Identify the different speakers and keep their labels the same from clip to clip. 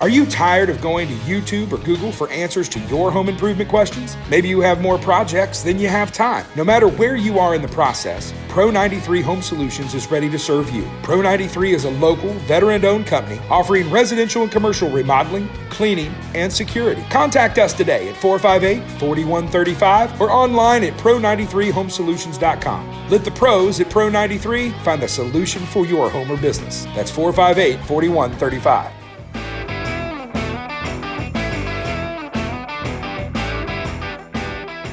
Speaker 1: Are you tired of going to YouTube or Google for answers to your home improvement questions? Maybe you have more projects than you have time. No matter where you are in the process, Pro 93 Home Solutions is ready to serve you. Pro 93 is a local, veteran-owned company offering residential and commercial remodeling, cleaning, and security. Contact us today at 458-4135 or online at pro93homesolutions.com. Let the pros at Pro 93 find the solution for your home or business. That's 458-4135.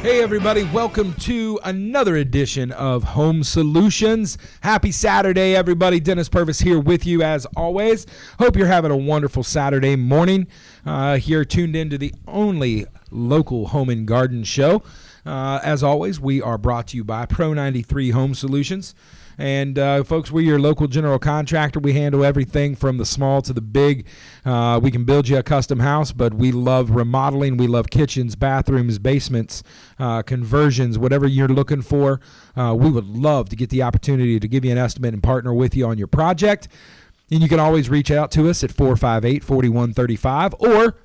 Speaker 2: Hey everybody, welcome to another edition of Home Solutions. Happy Saturday, everybody. Dennis Purvis here with you as always. Hope you're having a wonderful Saturday morning. Here tuned into the only local home and garden show. As always, we are brought to you by Pro 93 Home Solutions. And folks, we're your local general contractor. We handle everything from the small to the big. We can build you a custom house, but we love remodeling. We love kitchens, bathrooms, basements, conversions, whatever you're looking for. We would love to get the opportunity to give you an estimate and partner with you on your project. And you can always reach out to us at 458-4135 or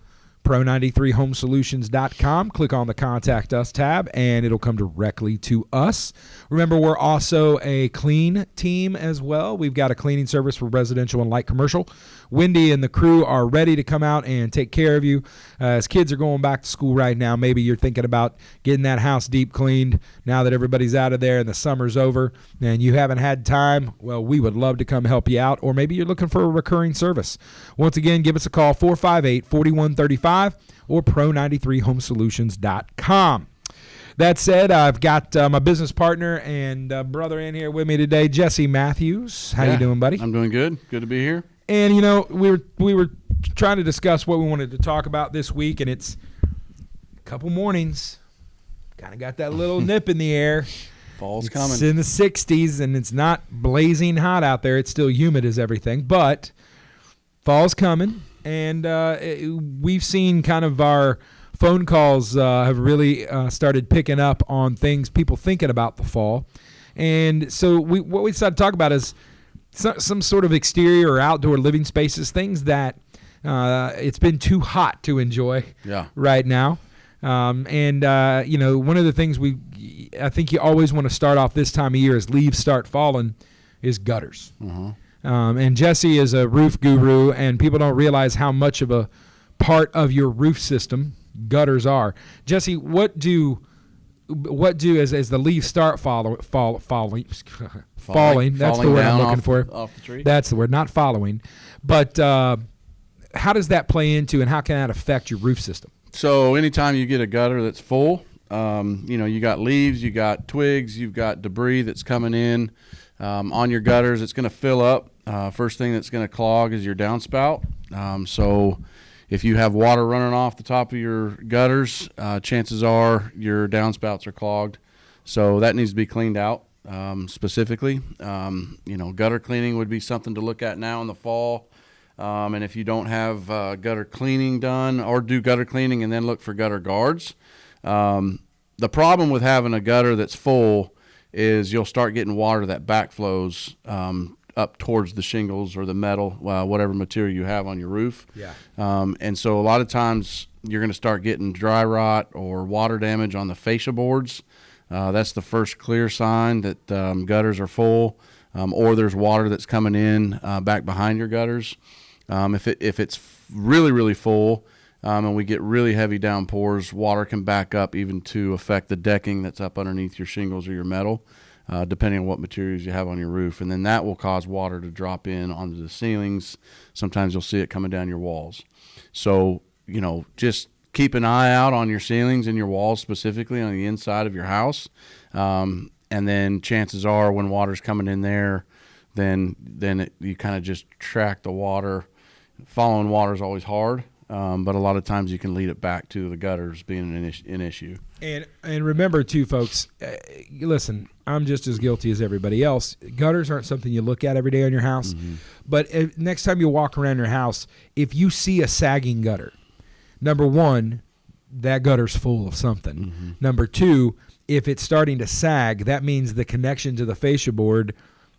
Speaker 2: pro93homesolutions.com. Click on the Contact Us tab, and it'll come directly to us. Remember, we're also a clean team as well. We've got a cleaning service for residential and light commercial. Wendy and the crew are ready to come out and take care of you. As kids are going back to school right now, maybe you're thinking about getting that house deep cleaned now that everybody's out of there and the summer's over and you haven't had time. Well, we would love to come help you out, or maybe you're looking for a recurring service. Once again, give us a call, 458-4135 or pro93homesolutions.com. That said, I've got my business partner and brother in here with me today, Jesse Mathews. How you doing, buddy?
Speaker 3: I'm doing good. Good to be here.
Speaker 2: And, you know, we were trying to discuss what we wanted to talk about this week, and it's a couple mornings. Kind of got that little nip in the air.
Speaker 3: Fall's coming.
Speaker 2: It's in the 60s, and it's not blazing hot out there. It's still humid as everything, but fall's coming, and we've seen kind of our phone calls have really started picking up on things, people thinking about the fall. And so what we decided to talk about is some sort of exterior or outdoor living spaces, things that it's been too hot to enjoy right now. You know, one of the things I think you always want to start off this time of year as leaves start falling is gutters. And Jesse is a roof guru, and people don't realize how much of a part of your roof system gutters are. Jesse, what do as the leaves start falling? That's the word I'm looking for.
Speaker 3: Off the tree.
Speaker 2: That's the word, not following. But how does that play into, and how can that affect your roof system?
Speaker 3: So anytime you get a gutter that's full, you know, you got leaves, you got twigs, you've got debris that's coming in on your gutters. It's going to fill up. First thing that's going to clog is your downspout. So if you have water running off the top of your gutters, chances are your downspouts are clogged. So that needs to be cleaned out specifically. You know, gutter cleaning would be something to look at now in the fall. And if you don't have gutter cleaning done, or do gutter cleaning and then look for gutter guards. The problem with having a gutter that's full is you'll start getting water that backflows up towards the shingles or the metal, whatever material you have on your roof. And so a lot of times you're going to start getting dry rot or water damage on the fascia boards. That's the first clear sign that gutters are full, or there's water that's coming in back behind your gutters. If it's really, really full and we get really heavy downpours, water can back up even to affect the decking that's up underneath your shingles or your metal. Depending on what materials you have on your roof. And then that will cause water to drop in onto the ceilings. Sometimes you'll see it coming down your walls. So, you know, just keep an eye out on your ceilings and your walls, specifically on the inside of your house. And then chances are when water's coming in there, then you kind of just track the water. Following water is always hard. But a lot of times you can lead it back to the gutters being an issue.
Speaker 2: And remember, too, folks, listen, I'm just as guilty as everybody else. Gutters aren't something you look at every day on your house. But next time you walk around your house, if you see a sagging gutter, number one, that gutter's full of something. Number two, if it's starting to sag, that means the connection to the fascia board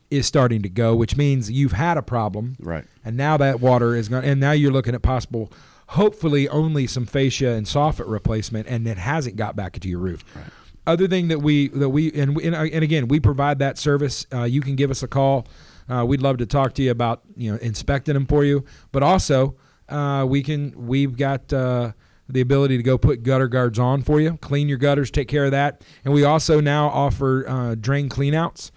Speaker 2: is starting to go, which means you've had a problem.
Speaker 3: Right.
Speaker 2: And now that water is going, and now you're looking at possible, hopefully only some fascia and soffit replacement, and it hasn't got back into your roof.
Speaker 3: Right.
Speaker 2: Other thing and again, we provide that service. You can give us a call. We'd love to talk to you about inspecting them for you, but also we've got the ability to go put gutter guards on for you, clean your gutters, take care of that, and we also now offer drain cleanouts.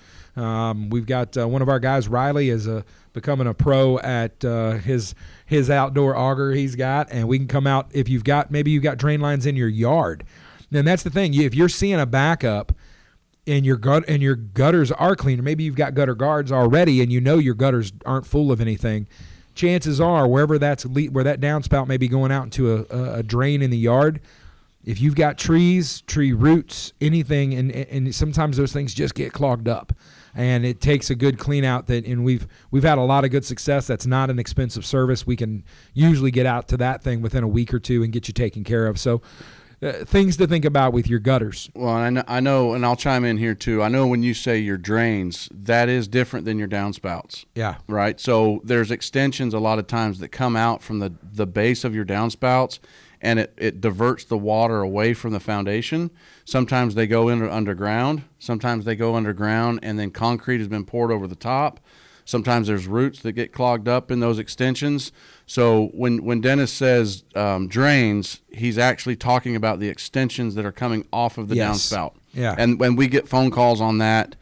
Speaker 2: We've got one of our guys, Riley, is becoming a pro at his outdoor auger he's got, and we can come out if you've got drain lines in your yard. And that's the thing. If you're seeing a backup and your gutters are clean, or maybe you've got gutter guards already and your gutters aren't full of anything, chances are where that downspout may be going out into a drain in the yard, if you've got tree roots, anything, and sometimes those things just get clogged up, and it takes a good clean out. And we've had a lot of good success. That's not an expensive service. We can usually get out to that thing within a week or two and get you taken care of. So things to think about with your gutters.
Speaker 3: Well, I know, and I'll chime in here too. I know when you say your drains, that is different than your downspouts.
Speaker 2: Yeah.
Speaker 3: Right. So there's extensions a lot of times that come out from the base of your downspouts, and it diverts the water away from the foundation. Sometimes they go underground. Sometimes they go underground, and then concrete has been poured over the top. Sometimes there's roots that get clogged up in those extensions. So when Dennis says drains, he's actually talking about the extensions that are coming off of the downspout.
Speaker 2: Yeah.
Speaker 3: And when we get phone calls on that,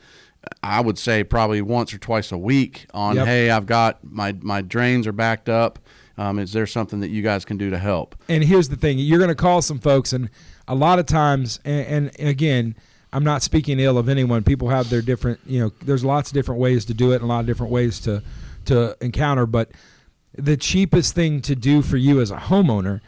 Speaker 3: I would say probably once or twice a week on, hey, I've got my drains are backed up. Is there something that you guys can do to help?
Speaker 2: And here's the thing. You're going to call some folks, and a lot of times, and again, I'm not speaking ill of anyone. People have their different, there's lots of different ways to do it and a lot of different ways to encounter. But the cheapest thing to do for you as a homeowner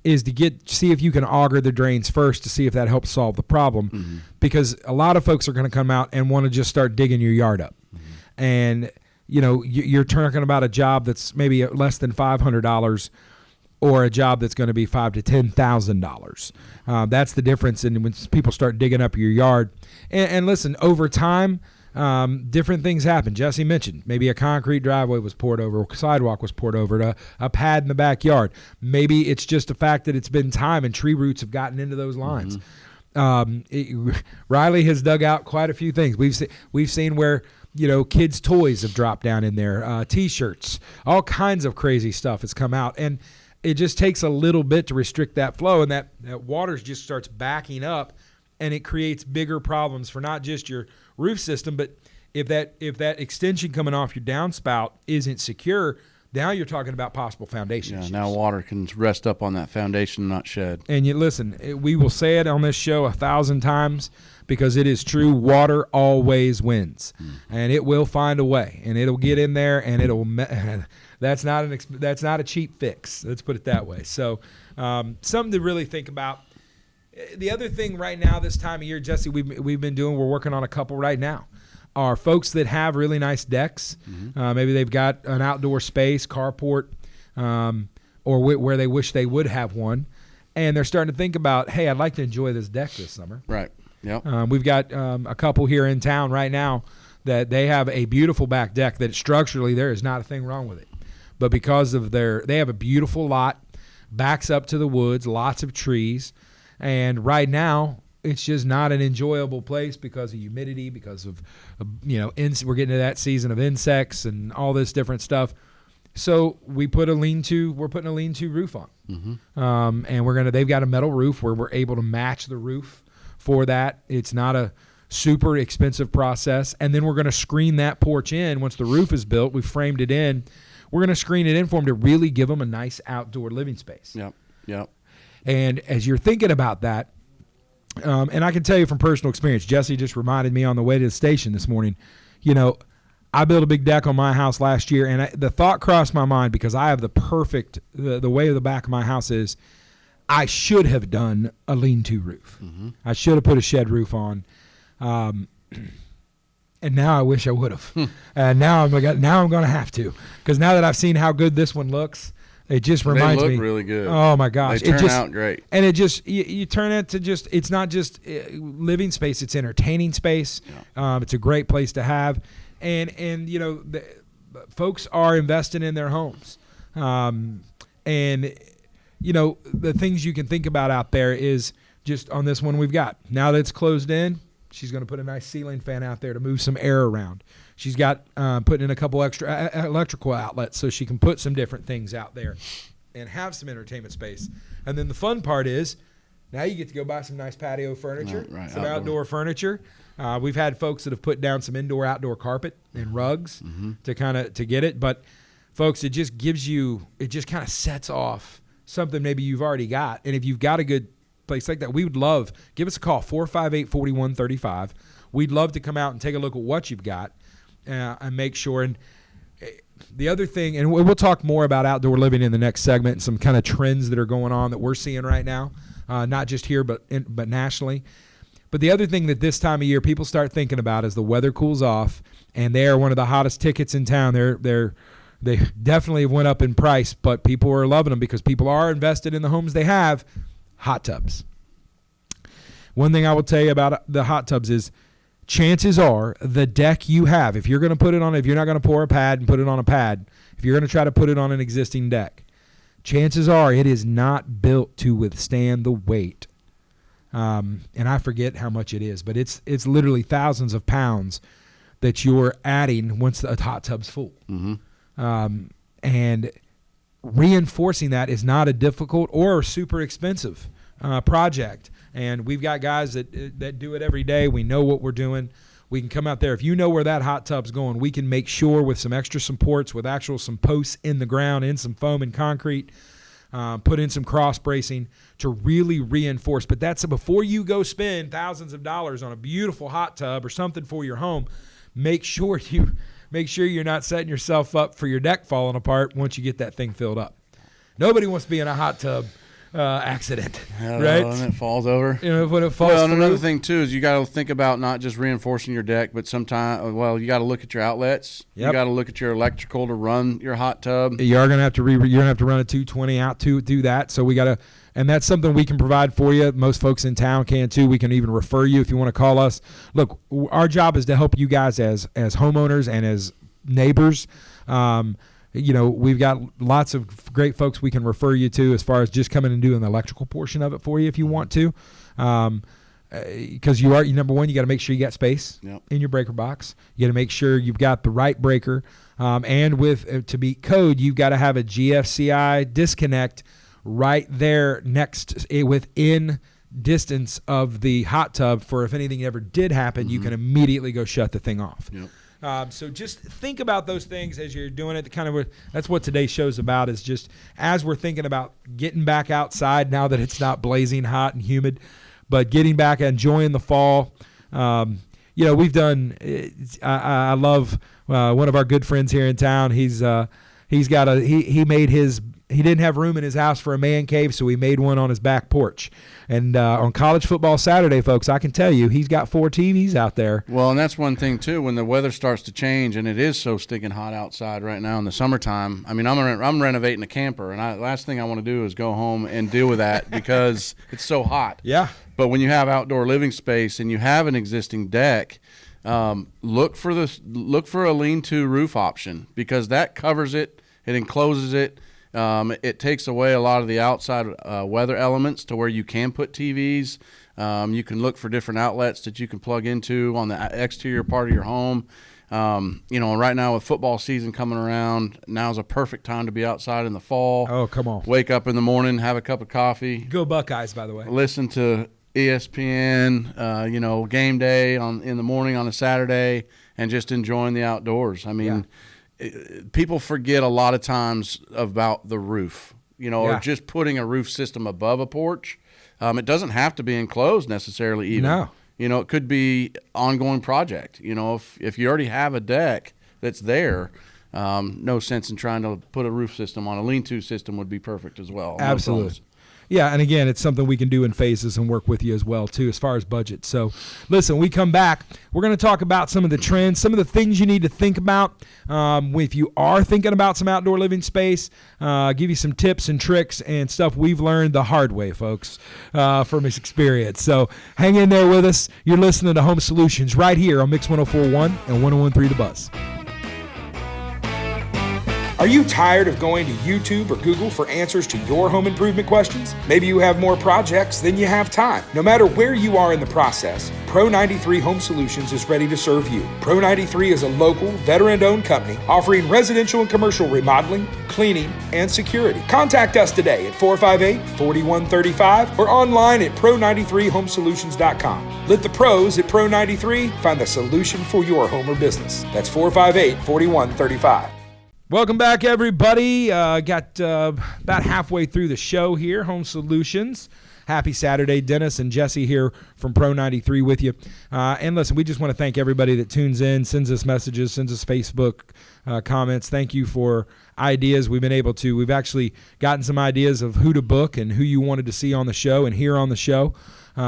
Speaker 2: is to see if you can auger the drains first to see if that helps solve the problem. Mm-hmm. Because a lot of folks are going to come out and want to just start digging your yard up. Mm-hmm. And, you're talking about a job that's maybe less than $500 or a job that's going to be $5,000 to $10,000. That's the difference in when people start digging up your yard. And listen, over time, different things happen. Jesse mentioned maybe a concrete driveway was poured over, a sidewalk was poured over, a pad in the backyard. Maybe it's just the fact that it's been time and tree roots have gotten into those lines. Mm-hmm. Riley has dug out quite a few things. We've seen where kids' toys have dropped down in there, T-shirts, all kinds of crazy stuff has come out, and it just takes a little bit to restrict that flow, and that water just starts backing up, and it creates bigger problems for not just your roof system, but if that extension coming off your downspout isn't secure, now you're talking about possible foundation issues.
Speaker 3: Now water can rest up on that foundation and not shed.
Speaker 2: And we will say it on this show 1,000 times because it is true. Water always wins, and it will find a way, and it'll get in there, and it'll. That's not a cheap fix. Let's put it that way. So, something to really think about. The other thing right now, this time of year, Jesse, we've been doing. We're working on a couple right now. Are folks that have really nice decks. Mm-hmm. Maybe they've got an outdoor space, carport, or where they wish they would have one, and they're starting to think about, hey, I'd like to enjoy this deck this summer.
Speaker 3: Right. Yep.
Speaker 2: We've got a couple here in town right now that they have a beautiful back deck that structurally there is not a thing wrong with it. But because of they have a beautiful lot, backs up to the woods, lots of trees, and right now it's just not an enjoyable place because of humidity, because of we're getting to that season of insects and all this different stuff. So we're putting a lean-to roof on. Mm-hmm. And they've got a metal roof where we're able to match the roof for that. It's not a super expensive process. And then we're going to screen that porch in. Once the roof is built, we framed it in. We're going to screen it in for them to really give them a nice outdoor living space.
Speaker 3: Yep.
Speaker 2: And as you're thinking about that, and I can tell you from personal experience, Jesse just reminded me on the way to the station this morning, I built a big deck on my house last year, and the thought crossed my mind because I have the way the back of my house is, I should have done a lean-to roof. Mm-hmm. I should have put a shed roof on. And now I wish I would have. And now I'm going to have to, because now that I've seen how good this one looks, it just reminds me.
Speaker 3: They look really good.
Speaker 2: Oh my gosh,
Speaker 3: they turn out great.
Speaker 2: And it just you turn it to just, it's not just living space; it's entertaining space. Yeah. It's a great place to have, And you know, folks are investing in their homes. And you know, the things you can think about out there is just on this one we've got. Now that it's closed in, she's going to put a nice ceiling fan out there to move some air around. She's got putting in a couple extra electrical outlets so she can put some different things out there and have some entertainment space. And then the fun part is now you get to go buy some nice patio furniture, some outdoor furniture. We've had folks that have put down some indoor-outdoor carpet and rugs to get it. But, folks, it just kind of sets off something maybe you've already got. And if you've got a good place like that, we would love, give us a call, 458-4135. We'd love to come out and take a look at what you've got and make sure. And the other thing, and we'll talk more about outdoor living in the next segment and some kind of trends that are going on that we're seeing right now, not just here but nationally. But the other thing that this time of year people start thinking about is the weather cools off, and they are one of the hottest tickets in town. They definitely went up in price, but people are loving them because people are invested in the homes they have. Hot tubs. One thing I will tell you about the hot tubs is chances are the deck you have, if you're going to put it on, if you're not going to pour a pad and put it on a pad, if you're going to try to put it on an existing deck, chances are it is not built to withstand the weight. And I forget how much it is, but it's literally thousands of pounds that you're adding once the hot tub's full. And reinforcing that is not a difficult or super expensive project. And we've got guys that do it every day. We know what we're doing. We can come out there. If you know where that hot tub's going, we can make sure with some extra supports, with some posts in the ground, in some foam and concrete, put in some cross bracing to really reinforce. But that's before you go spend thousands of dollars on a beautiful hot tub or something for your home. Make sure you're not setting yourself up for your deck falling apart once you get that thing filled up. Nobody wants to be in a hot tub accident, right?
Speaker 3: And it falls over.
Speaker 2: You know, when it falls
Speaker 3: and another thing too is you got to think about not just reinforcing your deck, but sometimes, you got to look at your outlets. You got to look at your electrical to run your hot tub.
Speaker 2: You are going to have to you're going to have to run a 220 out to do that. So we got to, and that's something we can provide for you. Most folks in town can too. We can even refer you if you want to call us. Look, our job is to help you guys as homeowners and as neighbors. You know, we've got lots of great folks we can refer you to as far as just coming and doing the electrical portion of it for you if you want to. Because number one, you got to make sure you got space in your breaker box. You got to make sure you've got the right breaker. And to meet code, you've got to have a GFCI disconnect right there within distance of the hot tub for if anything ever did happen, you can immediately go shut the thing off. So just think about those things as you're doing it. That's what today's show's about, is just as we're thinking about getting back outside now that it's not blazing hot and humid, but getting back and enjoying the fall. You know, we've done. I love one of our good friends here in town. He didn't have room in his house for a man cave, so he made one on his back porch. And on College Football Saturday, folks, I can tell you he's got 4 TVs out there.
Speaker 3: Well, and that's one thing, too, when the weather starts to change, and it is so stinking hot outside right now in the summertime. I mean, I'm renovating a camper, and last thing I want to do is go home and deal with that because it's so hot.
Speaker 2: Yeah.
Speaker 3: But when you have outdoor living space and you have an existing deck, look for a lean-to roof option because that covers it, it encloses it. It takes away a lot of the outside weather elements to where you can put TVs. You can look for different outlets that you can plug into on the exterior part of your home. You know, right now with football season coming around, now's a perfect time to be outside in the fall.
Speaker 2: Oh, come on.
Speaker 3: Wake up in the morning, have a cup of coffee.
Speaker 2: Go Buckeyes, by the way.
Speaker 3: Listen to ESPN, game day in the morning on a Saturday, and just enjoying the outdoors. I mean, people forget a lot of times about the roof, or just putting a roof system above a porch. It doesn't have to be enclosed necessarily even.
Speaker 2: No.
Speaker 3: It could be ongoing project. If you already have a deck that's there, no sense in trying to put a roof system on. A lean-to system would be perfect as well.
Speaker 2: Absolutely. Yeah, and again, it's something we can do in phases and work with you as well, too, as far as budget. So, listen, we come back. We're going to talk about some of the trends, some of the things you need to think about if you are thinking about some outdoor living space, give you some tips and tricks and stuff we've learned the hard way, folks, from this experience. So, hang in there with us. You're listening to Home Solutions right here on Mix 104.1 and 101.3 The Buzz.
Speaker 1: Are you tired of going to YouTube or Google for answers to your home improvement questions? Maybe you have more projects than you have time. No matter where you are in the process, Pro 93 Home Solutions is ready to serve you. Pro 93 is a local, veteran-owned company offering residential and commercial remodeling, cleaning, and security. Contact us today at 458-4135 or online at pro93homesolutions.com. Let the pros at Pro 93 find the solution for your home or business. That's 458-4135.
Speaker 2: Welcome back, everybody. Got about halfway through the show here, Home Solutions. Happy Saturday. Dennis and Jesse here from Pro 93 with you. And listen, we just want to thank everybody that tunes in, sends us messages, sends us Facebook comments. Thank you for ideas. We've actually gotten some ideas of who to book and who you wanted to see on the show and hear on the show.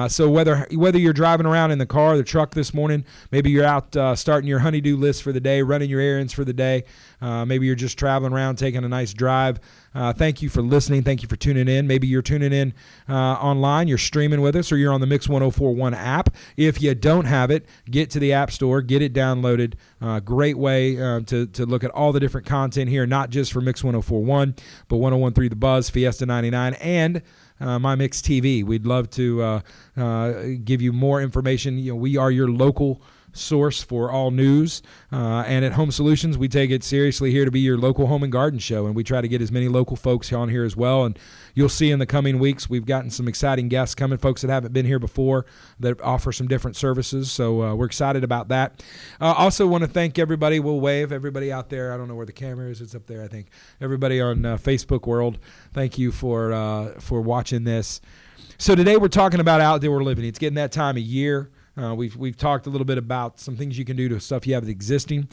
Speaker 2: So whether you're driving around in the car or the truck this morning, maybe you're out starting your honey-do list for the day, running your errands for the day, maybe you're just traveling around taking a nice drive, thank you for listening. Thank you for tuning in. Maybe you're tuning in online, you're streaming with us, or you're on the Mix 104.1 app. If you don't have it, get to the App Store, get it downloaded. Great way to look at all the different content here, not just for Mix 104.1, but 101.3 The Buzz, Fiesta 99, and My Mix TV. We'd love to give you more information. We are your local source for all news, and at Home Solutions, we take it seriously here to be your local home and garden show, and we try to get as many local folks on here as well. And you'll see in the coming weeks, we've gotten some exciting guests coming, folks that haven't been here before that offer some different services. So we're excited about that. Also want to thank everybody. We'll wave everybody out there. I don't know where the camera is. It's up there, I think. Everybody on Facebook world, thank you for watching this. So today we're talking about outdoor living. It's getting that time of year. We've talked a little bit about some things you can do to stuff you have existing.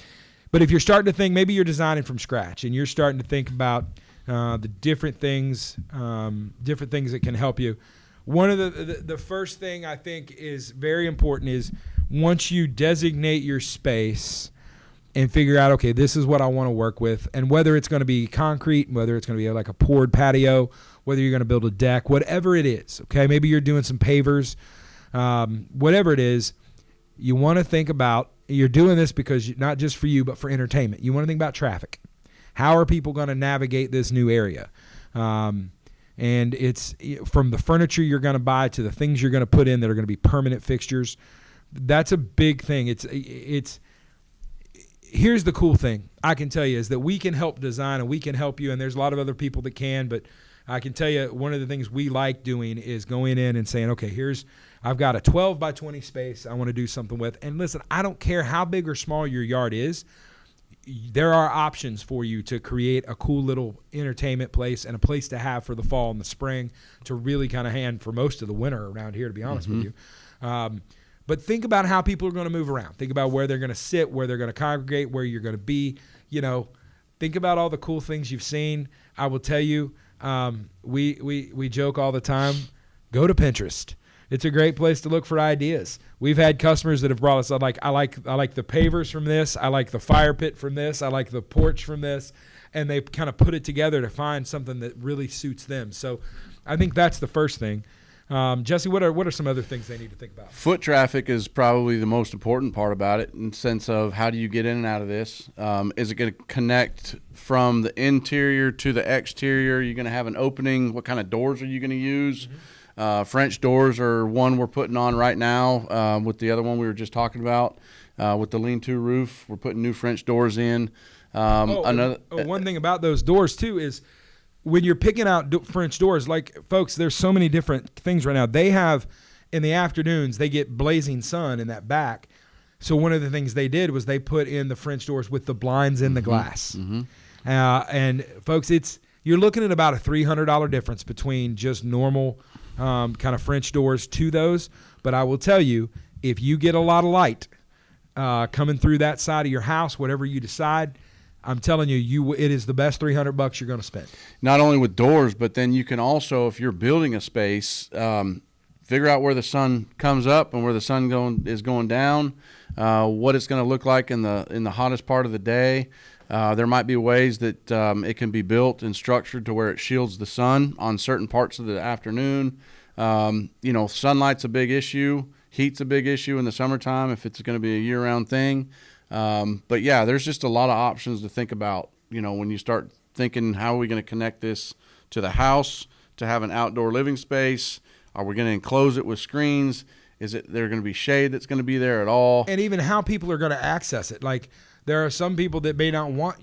Speaker 2: But if you're starting to think, maybe you're designing from scratch and you're starting to think about the different things that can help you. One of the first thing I think is very important is once you designate your space and figure out, okay, this is what I want to work with, and whether it's going to be concrete, whether it's going to be like a poured patio, whether you're going to build a deck, whatever it is, okay, maybe you're doing some pavers, whatever it is, you want to think about, you're doing this because not just for you, but for entertainment. You want to think about traffic. How are people going to navigate this new area? And it's from the furniture you're going to buy to the things you're going to put in that are going to be permanent fixtures. That's a big thing. Here's the cool thing I can tell you is that we can help design and we can help you, and there's a lot of other people that can, but I can tell you one of the things we like doing is going in and saying, okay, I've got a 12 by 20 space I want to do something with. And listen, I don't care how big or small your yard is. There are options for you to create a cool little entertainment place and a place to have for the fall and the spring to really kind of hand for most of the winter around here, to be honest with you. But think about how people are going to move around. Think about where they're going to sit, where they're going to congregate, where you're going to be. Think about all the cool things you've seen. I will tell you, we joke all the time, go to Pinterest. It's a great place to look for ideas. We've had customers that have brought us, I like the pavers from this. I like the fire pit from this. I like the porch from this. And they kind of put it together to find something that really suits them. So I think that's the first thing. Jesse, what are some other things they need to think about?
Speaker 3: Foot traffic is probably the most important part about it, in the sense of how do you get in and out of this? Is it going to connect from the interior to the exterior? Are you going to have an opening? What kind of doors are you going to use? French doors are one we're putting on right now with the other one we were just talking about. With the lean-to roof, we're putting new French doors in.
Speaker 2: One thing about those doors, too, is when you're picking out French doors, like, folks, there's so many different things right now. They have, in the afternoons, they get blazing sun in that back. So one of the things they did was they put in the French doors with the blinds in the glass. And, folks, you're looking at about a $300 difference between just normal kind of French doors to those. But I will tell you, if you get a lot of light coming through that side of your house, whatever you decide, I'm telling you, it is the best $300 you're going to spend.
Speaker 3: Not only with doors, but then you can also, if you're building a space, figure out where the sun comes up and where the sun is going down, what it's going to look like in the hottest part of the day. There might be ways that it can be built and structured to where it shields the sun on certain parts of the afternoon. Sunlight's a big issue. Heat's a big issue in the summertime if it's going to be a year-round thing. But yeah, there's just a lot of options to think about, when you start thinking, how are we going to connect this to the house, to have an outdoor living space? Are we going to enclose it with screens? Is there going to be shade that's going to be there at all?
Speaker 2: And even how people are going to access it. Like, there are some people that may not want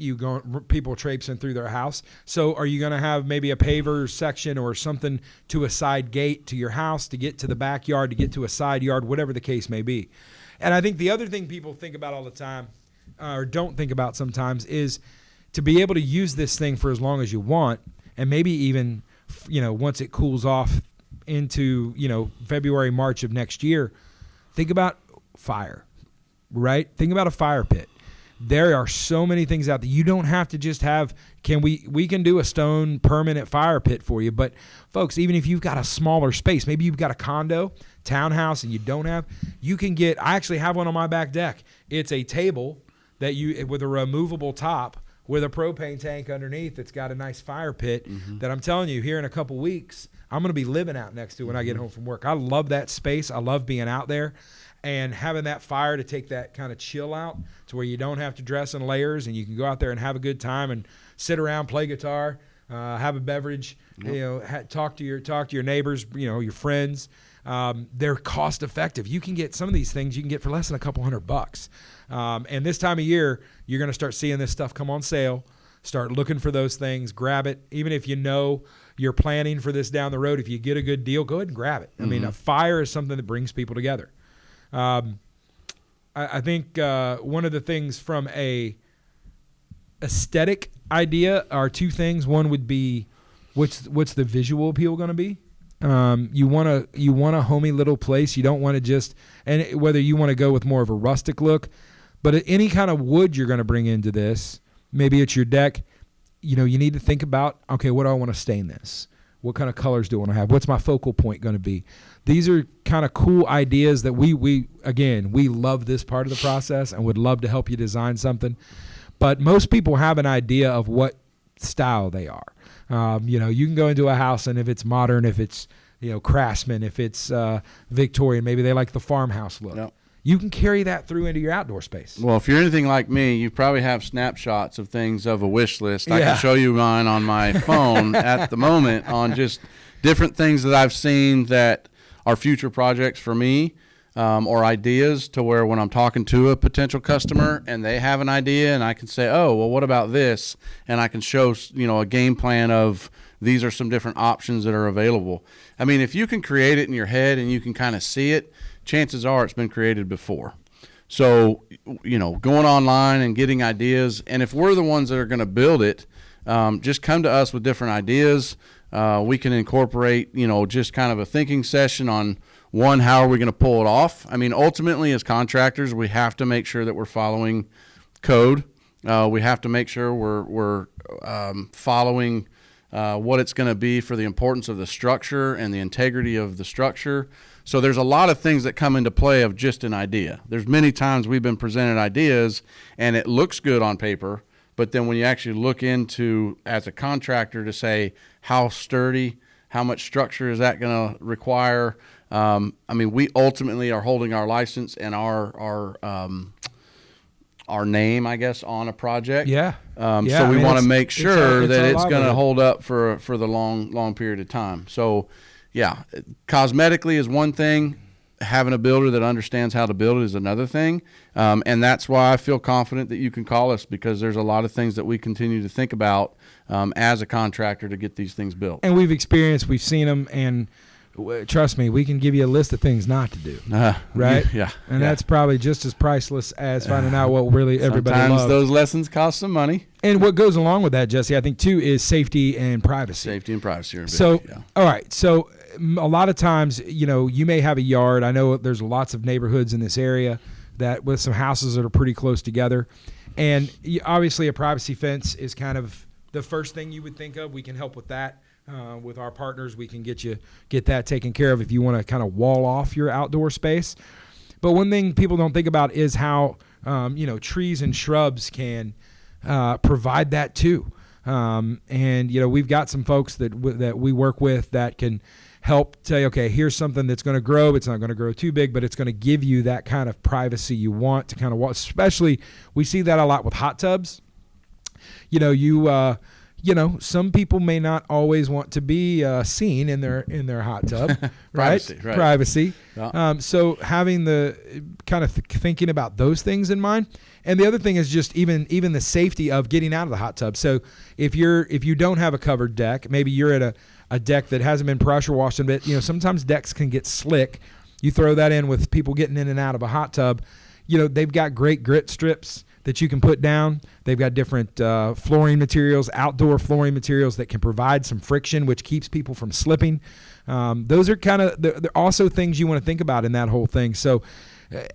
Speaker 2: people traipsing through their house. So are you going to have maybe a paver section or something to a side gate to your house to get to the backyard, to get to a side yard, whatever the case may be? And I think the other thing people think about all the time, or don't think about sometimes, is to be able to use this thing for as long as you want, and maybe even, once it cools off into, February, March of next year, think about fire, right? Think about a fire pit. There are so many things out there. You don't have to just have, we can do a stone permanent fire pit for you. But folks, even if you've got a smaller space, maybe you've got a condo, townhouse, and you don't have, you can get, I actually have one on my back deck. It's a table with a removable top with a propane tank underneath that's got a nice fire pit that I'm telling you, here in a couple weeks, I'm going to be living out next to when I get home from work. I love that space. I love being out there. And having that fire to take that kind of chill out to where you don't have to dress in layers and you can go out there and have a good time and sit around, play guitar, have a beverage, talk to your neighbors, your friends. They're cost effective. You can get some of these things you can get for less than a couple $100. And this time of year, you're going to start seeing this stuff come on sale. Start looking for those things, grab it. Even if you're planning for this down the road, if you get a good deal, go ahead and grab it. I mean, a fire is something that brings people together. I think one of the things from a aesthetic idea are two things. One would be what's the visual appeal going to be? You want a homey little place. You don't want to just, and whether you want to go with more of a rustic look, but any kind of wood you're going to bring into this, maybe it's your deck. You need to think about, okay, what do I want to stain this? What kind of colors do I want to have? What's my focal point going to be? These are kind of cool ideas that we love this part of the process and would love to help you design something. But most people have an idea of what style they are. You can go into a house, and if it's modern, if it's craftsman, if it's Victorian, maybe they like the farmhouse look. Yep. You can carry that through into your outdoor space.
Speaker 3: Well, if you're anything like me, you probably have snapshots of things of a wish list. I can show you mine on my phone at the moment on just different things that I've seen that are future projects for me, or ideas to where when I'm talking to a potential customer and they have an idea and I can say, oh, well, what about this? And I can show, a game plan of these are some different options that are available. I mean, if you can create it in your head and you can kind of see it, chances are it's been created before. So, going online and getting ideas, and if we're the ones that are going to build it, just come to us with different ideas. We can incorporate, just kind of a thinking session on, one, how are we going to pull it off? I mean, ultimately, as contractors, we have to make sure that we're following code. We have to make sure we're following what it's going to be for the importance of the structure and the integrity of the structure. So there's a lot of things that come into play of just an idea. There's many times we've been presented ideas and it looks good on paper, but then when you actually look into, as a contractor, to say how sturdy, how much structure is that going to require? We ultimately are holding our license and our name, I guess, on a project. So we want to make sure that it's going to hold up for the long period of time. So, yeah, cosmetically is one thing. Having a builder that understands how to build it is another thing. And that's why I feel confident that you can call us, because there's a lot of things that we continue to think about as a contractor to get these things built.
Speaker 2: And we've seen them, and trust me, we can give you a list of things not to do, right?
Speaker 3: Yeah.
Speaker 2: And that's probably just as priceless as finding out what really everybody loves.
Speaker 3: Sometimes those lessons cost some money.
Speaker 2: And what goes along with that, Jesse, I think, too, is safety and privacy.
Speaker 3: Safety and privacy are big.
Speaker 2: So, all right. So a lot of times, you may have a yard. I know there's lots of neighborhoods in this area that with some houses that are pretty close together. And obviously a privacy fence is kind of the first thing you would think of. We can help with that. With our partners, we can get that taken care of if you want to kind of wall off your outdoor space. But one thing people don't think about is how trees and shrubs can provide that too. And we've got some folks that we work with that can help say, okay, here's something that's going to grow. It's not going to grow too big, but it's going to give you that kind of privacy you want to kind of watch. Especially, we see that a lot with hot tubs. Some people may not always want to be seen in their hot tub, right? Privacy. Yeah. So having the kind of thinking about those things in mind, and the other thing is just even the safety of getting out of the hot tub. So if you don't have a covered deck, maybe you're at a deck that hasn't been pressure washed a bit. Sometimes decks can get slick. You throw that in with people getting in and out of a hot tub. They've got great grit strips that you can put down. They've got different flooring materials, outdoor flooring materials that can provide some friction, which keeps people from slipping. Those are they're also things you want to think about in that whole thing. So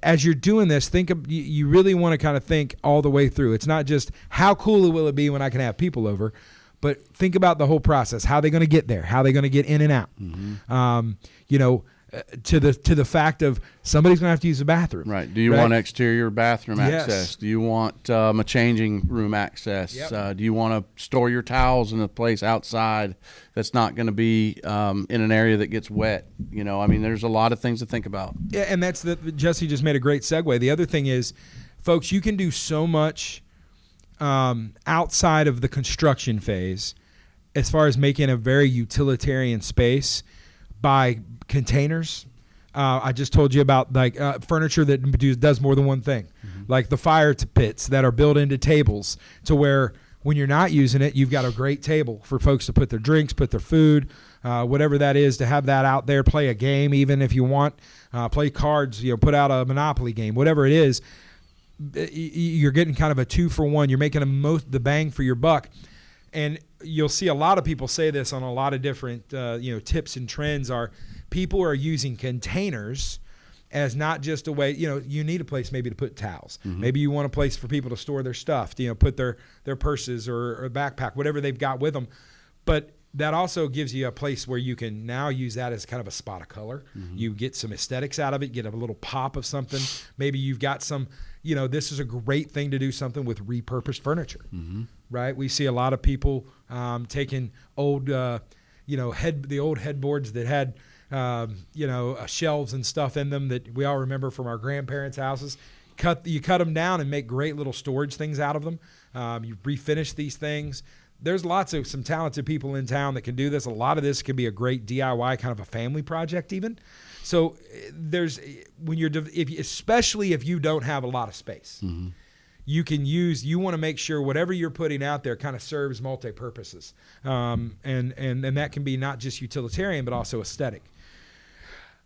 Speaker 2: as you're doing this, you really want to kind of think all the way through. It's not just how cool will it be when I can have people over, but think about the whole process. How are they going to get there? How are they going to get in and out? Mm-hmm. To the fact of somebody's going to have to use the bathroom.
Speaker 3: Right. Do you want exterior bathroom access? Do you want a changing room access? Yep. Do you want to store your towels in a place outside that's not going to be in an area that gets wet? There's a lot of things to think about.
Speaker 2: Yeah, and Jesse just made a great segue. The other thing is, folks, you can do so much outside of the construction phase as far as making a very utilitarian space by containers. I just told you about furniture that does more than one thing, like the fire pits that are built into tables to where when you're not using it, you've got a great table for folks to put their drinks, put their food, whatever that is, to have that out there, play a game even if you want, play cards, put out a Monopoly game, whatever it is. You're getting kind of a 2-for-1. You're making the bang for your buck. And you'll see a lot of people say this on a lot of different tips and trends are people are using containers as not just a way, you need a place maybe to put towels. Mm-hmm. Maybe you want a place for people to store their stuff, put their purses or a backpack, whatever they've got with them. But that also gives you a place where you can now use that as kind of a spot of color. Mm-hmm. You get some aesthetics out of it, get a little pop of something. Maybe you've got some, this is a great thing to do something with repurposed furniture, mm-hmm. right? We see a lot of people taking old, the old headboards that had, shelves and stuff in them that we all remember from our grandparents' houses. You cut them down and make great little storage things out of them. You refinish these things. There's lots of some talented people in town that can do this. A lot of this can be a great DIY, kind of a family project even. So especially if you don't have a lot of space, mm-hmm. you want to make sure whatever you're putting out there kind of serves multi-purposes. And that can be not just utilitarian, but also aesthetic.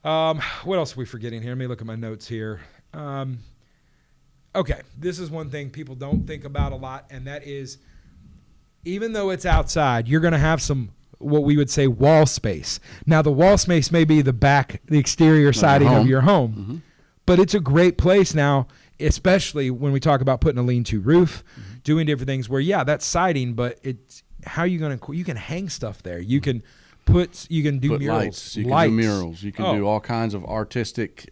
Speaker 2: What else are we forgetting here? Let me look at my notes here. Okay, this is one thing people don't think about a lot, and that is, even though it's outside, you're going to have some, what we would say, wall space. Now, the wall space may be the exterior siding of your home, mm-hmm. but it's a great place now, especially when we talk about putting a lean-to roof, mm-hmm. doing different things where, that's siding, but it's how you can hang stuff there. You can do murals.
Speaker 3: Lights. You can do murals. You can do all kinds of artistic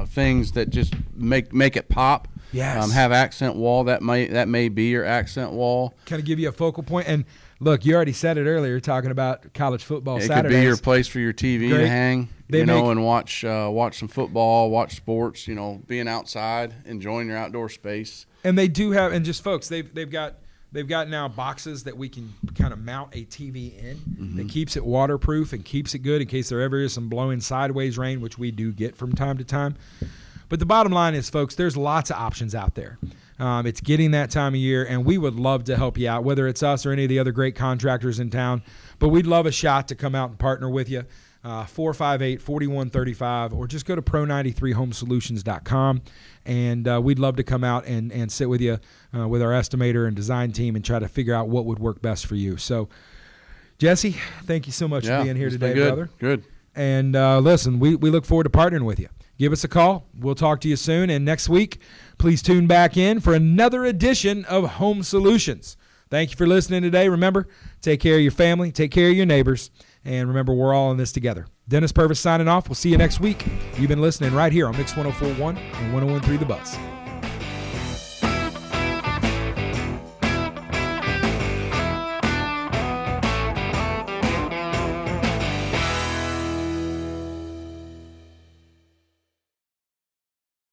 Speaker 3: things that just make it pop.
Speaker 2: Yes.
Speaker 3: Have accent wall that may be your accent wall.
Speaker 2: Kind of give you a focal point. And look, you already said it earlier, talking about college football Saturdays.
Speaker 3: It could be your place for your TV to hang, and watch some football, watch sports. Being outside, enjoying your outdoor space.
Speaker 2: And they do have, and just folks, they've got now boxes that we can kind of mount a TV in mm-hmm. that keeps it waterproof and keeps it good in case there ever is some blowing sideways rain, which we do get from time to time. But the bottom line is, folks, there's lots of options out there. It's getting that time of year, and we would love to help you out, whether it's us or any of the other great contractors in town. But we'd love a shot to come out and partner with you. 458-4135, or just go to pro93homesolutions.com, and we'd love to come out and sit with you with our estimator and design team and try to figure out what would work best for you. So, Jesse, thank you so much for being here today, brother.
Speaker 3: Good.
Speaker 2: And listen, we look forward to partnering with you. give us a call. We'll talk to you soon. And next week, please tune back in for another edition of Home Solutions. Thank you for listening today. Remember, take care of your family, take care of your neighbors, and remember, we're all in this together. Dennis Purvis signing off. We'll see you next week. You've been listening right here on Mix 104.1 and 101.3 The Buzz.